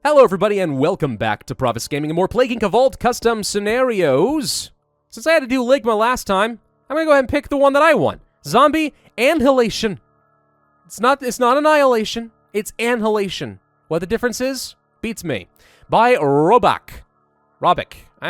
Hello everybody and welcome back to Pravus Gaming and more Plague Inc. Vault custom scenarios. Since I had to do Ligma last time, I'm gonna go ahead and pick the one that I want. Zombie Annihilation. It's not Annihilation, it's Annihilation. What the difference is? Beats me. By Robic. I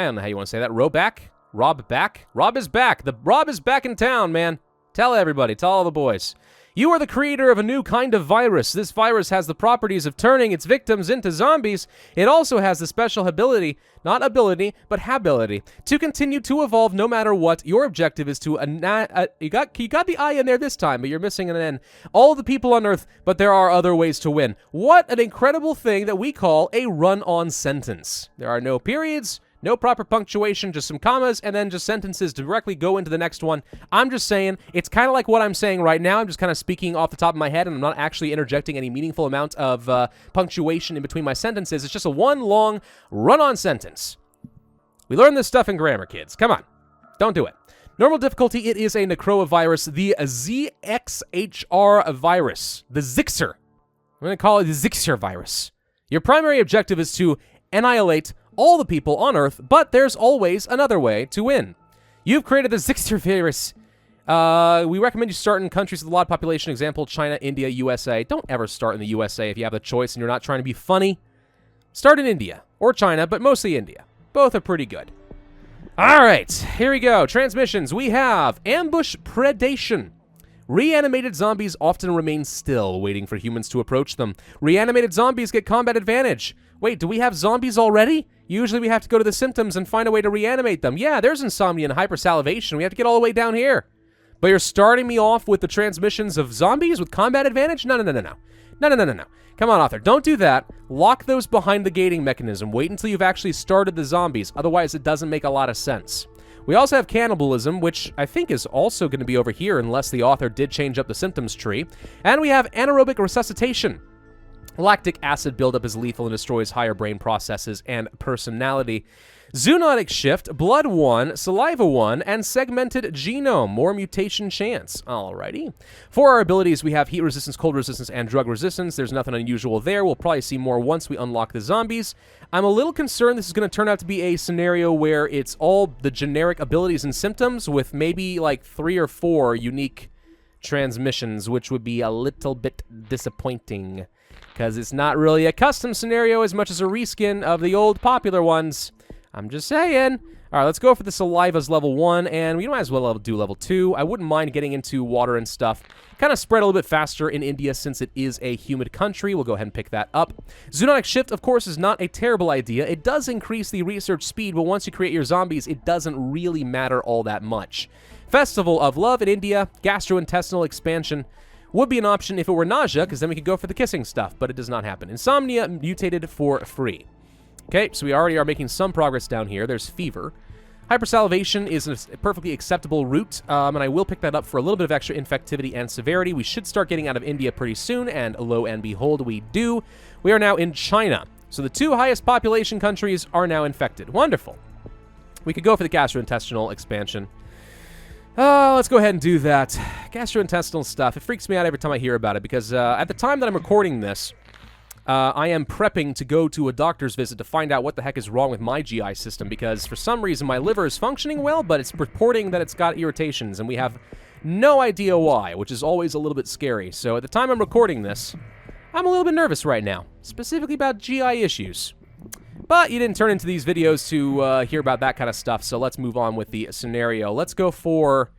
don't know how you want to say that. Rob back? Rob is back. The Rob is back in town, man. Tell everybody, tell all the boys. You are the creator of a new kind of virus. This virus has the properties of turning its victims into zombies. It also has the special ability, not ability, but hability, to continue to evolve no matter what. Your objective is to, you got the I in there this time, but you're missing an N. All the people on Earth, but there are other ways to win. What an incredible thing that we call a run-on sentence. There are no periods, no proper punctuation, just some commas, and then just sentences directly go into the next one. I'm just saying, it's kind of like what I'm saying right now. I'm just kind of speaking off the top of my head, and I'm not actually interjecting any meaningful amount of punctuation in between my sentences. It's just a one long run-on sentence. We learn this stuff in grammar, kids. Come on. Don't do it. Normal difficulty, it is a Necroa Virus, the ZXHR virus, the Zixer. I'm going to call it the Zixer virus. Your primary objective is to annihilate all the people on Earth, but there's always another way to win. You've created the Zixer virus. We recommend you start in countries with a lot of population, example, China, India, USA. Don't ever start in the USA if you have the choice and you're not trying to be funny. Start in India, or China, but mostly India. Both are pretty good. All right, here we go. Transmissions. We have ambush predation. Reanimated zombies often remain still, waiting for humans to approach them. Reanimated zombies get combat advantage. Wait, do we have zombies already? Usually we have to go to the symptoms and find a way to reanimate them. Yeah, there's insomnia and hypersalivation. We have to get all the way down here. But you're starting me off with the transmissions of zombies with combat advantage? No. Come on, author. Don't do that. Lock those behind the gating mechanism. Wait until you've actually started the zombies. Otherwise, it doesn't make a lot of sense. We also have cannibalism, which I think is also going to be over here unless the author did change up the symptoms tree. And we have anaerobic resuscitation. Lactic acid buildup is lethal and destroys higher brain processes and personality. Zoonotic shift, blood 1, saliva 1, and segmented genome, more mutation chance. Alrighty. For our abilities, we have heat resistance, cold resistance, and drug resistance. There's nothing unusual there. We'll probably see more once we unlock the zombies. I'm a little concerned this is going to turn out to be a scenario where it's all the generic abilities and symptoms with maybe like 3 or 4 unique transmissions, which would be a little bit disappointing. Because it's not really a custom scenario as much as a reskin of the old popular ones. I'm just saying. All right, let's go for the Saliva's level 1, and we might as well do level 2. I wouldn't mind getting into water and stuff. Kind of spread a little bit faster in India since it is a humid country. We'll go ahead and pick that up. Zoonotic shift, of course, is not a terrible idea. It does increase the research speed, but once you create your zombies, it doesn't really matter all that much. Festival of Love in India, gastrointestinal expansion. Would be an option if it were nausea, because then we could go for the kissing stuff, but it does not happen. Insomnia mutated for free. Okay, so we already are making some progress down here. There's fever. Hypersalivation is a perfectly acceptable route, and I will pick that up for a little bit of extra infectivity and severity. We should start getting out of India pretty soon, and lo and behold, we do. We are now in China. So the 2 highest population countries are now infected. Wonderful. We could go for the gastrointestinal expansion. Let's go ahead and do that. Gastrointestinal stuff. It freaks me out every time I hear about it because at the time that I'm recording this, I am prepping to go to a doctor's visit to find out what the heck is wrong with my GI system because for some reason my liver is functioning well, but it's reporting that it's got irritations and we have no idea why, which is always a little bit scary. So at the time I'm recording this, I'm a little bit nervous right now, specifically about GI issues. But you didn't turn into these videos to hear about that kind of stuff, so let's move on with the scenario. Let's go for...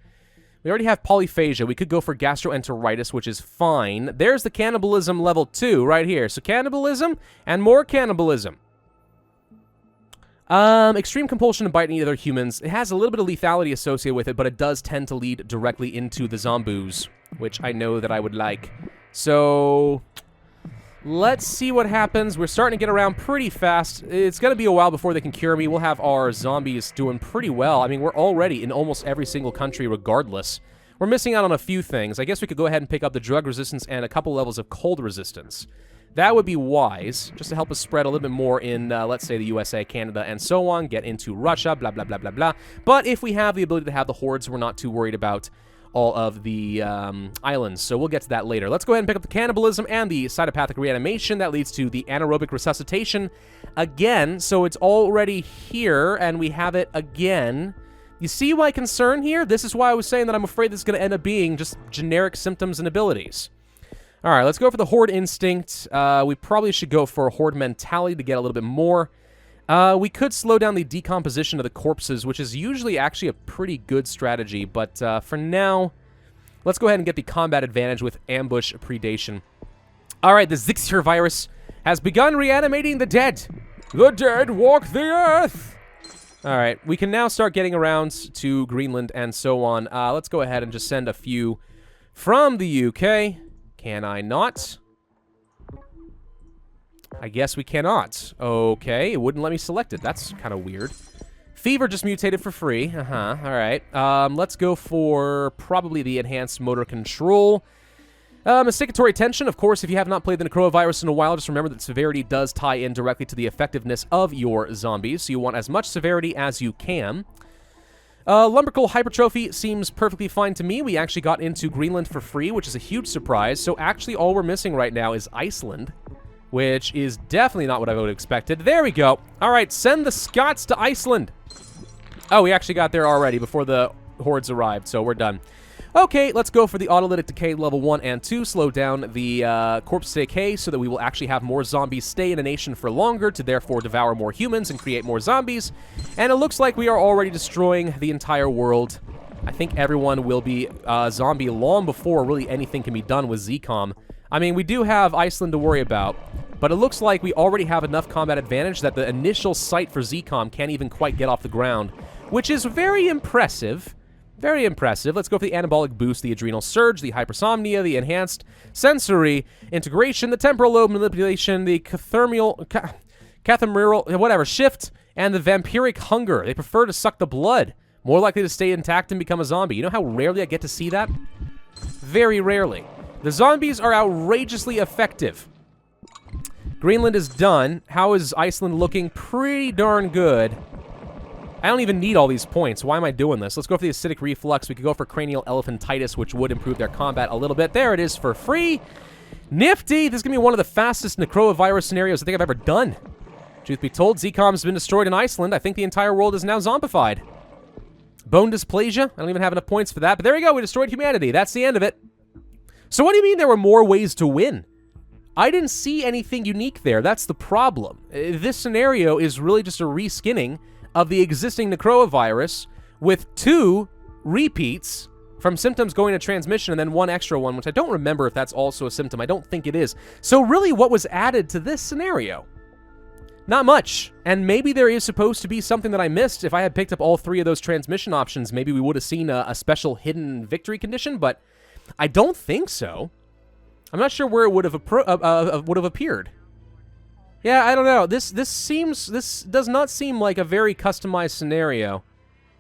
We already have polyphagia. We could go for gastroenteritis, which is fine. There's the cannibalism level 2 right here. So cannibalism and more cannibalism. Extreme compulsion to bite and eat other humans. It has a little bit of lethality associated with it, but it does tend to lead directly into the zomboos, which I know that I would like. So... let's see what happens. We're starting to get around pretty fast. It's going to be a while before they can cure me. We'll have our zombies doing pretty well. I mean, we're already in almost every single country regardless. We're missing out on a few things. I guess we could go ahead and pick up the drug resistance and a couple levels of cold resistance. That would be wise, just to help us spread a little bit more in, let's say, the USA, Canada, and so on. Get into Russia, blah, blah, blah, blah, blah. But if we have the ability to have the hordes, we're not too worried about all of the islands, so we'll get to that later. Let's go ahead and pick up the Cannibalism and the Cytopathic Reanimation. That leads to the Anaerobic Resuscitation again, so it's already here, and we have it again. You see my concern here? This is why I was saying that I'm afraid this is going to end up being just generic symptoms and abilities. All right, let's go for the Horde Instinct. We probably should go for a Horde Mentality to get a little bit more. We could slow down the decomposition of the corpses, which is usually actually a pretty good strategy, but for now, let's go ahead and get the combat advantage with Ambush Predation. All right, the Necroa Virus has begun reanimating the dead. The dead walk the earth! All right, we can now start getting around to Greenland and so on. Let's go ahead and just send a few from the UK. Can I not? I guess we cannot. Okay, it wouldn't let me select it. That's kind of weird. Fever just mutated for free. All right. Let's go for probably the Enhanced Motor Control. Masticatory Tension. Of course, if you have not played the Necroa Virus in a while, just remember that severity does tie in directly to the effectiveness of your zombies, so you want as much severity as you can. Lumbrical Hypertrophy seems perfectly fine to me. We actually got into Greenland for free, which is a huge surprise, so actually all we're missing right now is Iceland, which is definitely not what I would have expected. There we go. All right, send the Scots to Iceland. Oh, we actually got there already before the hordes arrived, so we're done. Okay, let's go for the Autolytic Decay level 1 and 2. Slow down the corpse decay so that we will actually have more zombies stay in a nation for longer to therefore devour more humans and create more zombies. And it looks like we are already destroying the entire world. I think everyone will be zombie long before really anything can be done with ZCOM. I mean, we do have Iceland to worry about, but it looks like we already have enough combat advantage that the initial site for ZCOM can't even quite get off the ground, which is very impressive. Very impressive. Let's go for the Anabolic Boost, the Adrenal Surge, the Hypersomnia, the Enhanced Sensory Integration, the Temporal Lobe Manipulation, the Cathermal, whatever, Shift, and the Vampiric Hunger. They prefer to suck the blood. More likely to stay intact and become a zombie. You know how rarely I get to see that? Very rarely. The zombies are outrageously effective. Greenland is done. How is Iceland looking? Pretty darn good. I don't even need all these points. Why am I doing this? Let's go for the Acidic Reflux. We could go for Cranial Elephantitis, which would improve their combat a little bit. There it is for free. Nifty. This is going to be one of the fastest Necroa Virus scenarios I think I've ever done. Truth be told, ZCOM's been destroyed in Iceland. I think the entire world is now zombified. Bone Dysplasia. I don't even have enough points for that, but there we go. We destroyed humanity. That's the end of it. So what do you mean there were more ways to win? I didn't see anything unique there. That's the problem. This scenario is really just a reskinning of the existing Necroa Virus with 2 repeats from symptoms going to transmission and then 1 extra one, which I don't remember if that's also a symptom. I don't think it is. So really, what was added to this scenario? Not much. And maybe there is supposed to be something that I missed. If I had picked up all 3 of those transmission options, maybe we would have seen a special hidden victory condition, but I don't think so. I'm not sure where it would have appeared. Yeah, I don't know. This does not seem like a very customized scenario.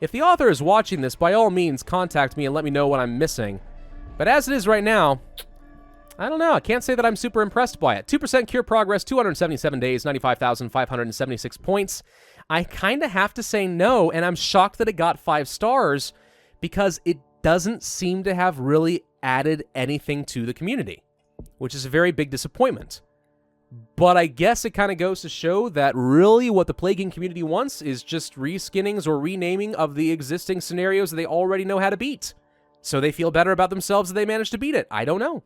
If the author is watching this, by all means, contact me and let me know what I'm missing. But as it is right now, I don't know. I can't say that I'm super impressed by it. 2% cure progress, 277 days, 95,576 points. I kind of have to say no, and I'm shocked that it got 5 stars because it doesn't seem to have really added anything to the community, which is a very big disappointment. But I guess it kind of goes to show that really what the Plaguing community wants is just reskinnings or renaming of the existing scenarios that they already know how to beat. So they feel better about themselves that they managed to beat it. I don't know.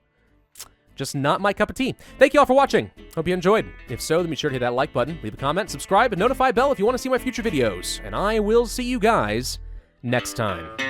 Just not my cup of tea. Thank you all for watching. Hope you enjoyed. If so, then be sure to hit that like button, leave a comment, subscribe, and notify bell if you want to see my future videos. And I will see you guys next time.